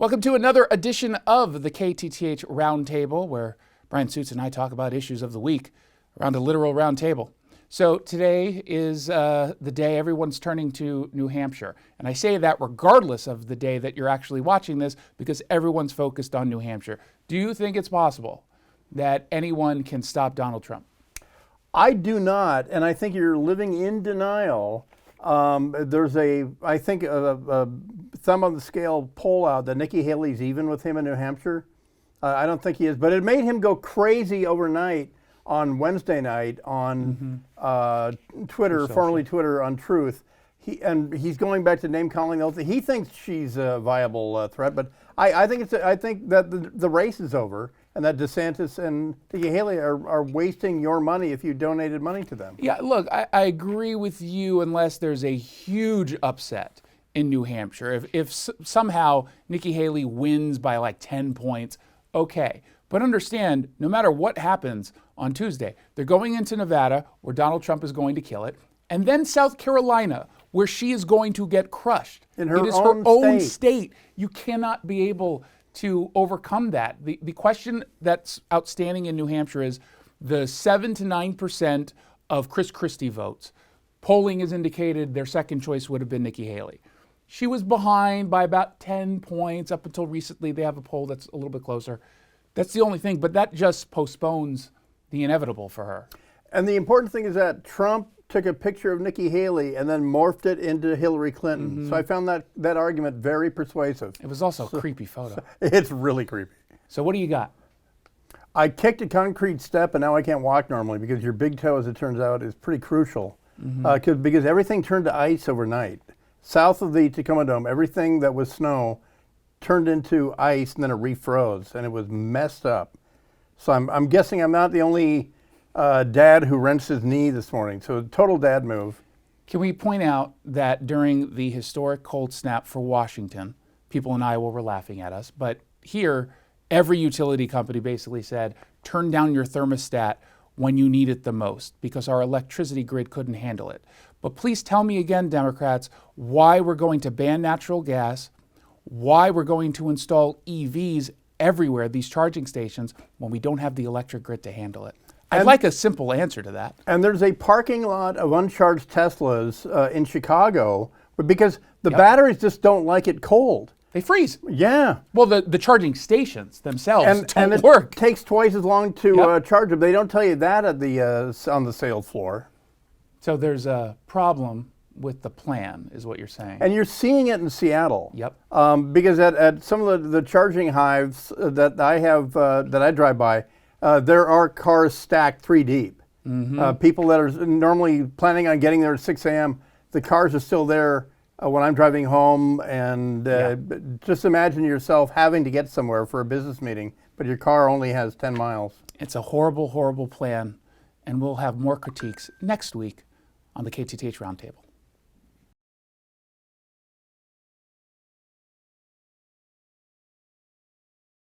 Welcome to another edition of the KTTH Roundtable, where Bryan Suits and I talk about issues of the week around a literal round table. So today is the day everyone's turning to New Hampshire. And I say that regardless of the day that you're actually watching this, because everyone's focused on New Hampshire. Do you think it's possible that anyone can stop Donald Trump? I do not, and I think you're living in denial. There's I think, a thumb on the scale poll out that Nikki Haley's even with him in New Hampshire. I don't think he is, but it made him go crazy overnight on Wednesday night on Twitter, formerly Twitter, on Truth. He's going back to name calling. He thinks she's a viable threat, but I think that the race is over, and that DeSantis and Nikki Haley are wasting your money if you donated money to them. Yeah, look, I agree with you unless there's a huge upset in New Hampshire. If somehow Nikki Haley wins by like 10 points, okay. But understand, no matter what happens on Tuesday, they're going into Nevada, where Donald Trump is going to kill it, and then South Carolina, where she is going to get crushed. In her own state. You cannot be able to overcome that. The question that's outstanding in New Hampshire is the 7 to 9% of Chris Christie votes. Polling has indicated their second choice would have been Nikki Haley. She was behind by about 10 points up until recently. They have a poll that's a little bit closer. That's the only thing, but that just postpones the inevitable for her. And the important thing is that Trump took a picture of Nikki Haley and then morphed it into Hillary Clinton. Mm-hmm. So I found that argument very persuasive. It was also a creepy photo. It's really creepy. So what do you got? I kicked a concrete step and now I can't walk normally because your big toe, as it turns out, is pretty crucial. Mm-hmm. Because everything turned to ice overnight. South of the Tacoma Dome, everything that was snow turned into ice and then it refroze and it was messed up. So I'm guessing I'm not the only dad who wrenched his knee this morning. So a total dad move. Can we point out that during the historic cold snap for Washington, people in Iowa were laughing at us, but here every utility company basically said, turn down your thermostat when you need it the most because our electricity grid couldn't handle it. But please tell me again, Democrats, why we're going to ban natural gas, why we're going to install EVs everywhere, these charging stations, when we don't have the electric grid to handle it. I'd like a simple answer to that. And there's a parking lot of uncharged Teslas in Chicago because the batteries just don't like it cold. They freeze. Yeah. Well, the charging stations themselves don't it work. Takes twice as long to charge them. They don't tell you that at on the sales floor. So there's a problem with the plan, is what you're saying. And you're seeing it in Seattle. Yep. Because at some of the charging hives that I have, that I drive by, there are cars stacked 3 deep. Mm-hmm. People that are normally planning on getting there at 6 a.m., the cars are still there when I'm driving home. And just imagine yourself having to get somewhere for a business meeting, but your car only has 10 miles. It's a horrible, horrible plan. And we'll have more critiques next week on the KTTH Roundtable.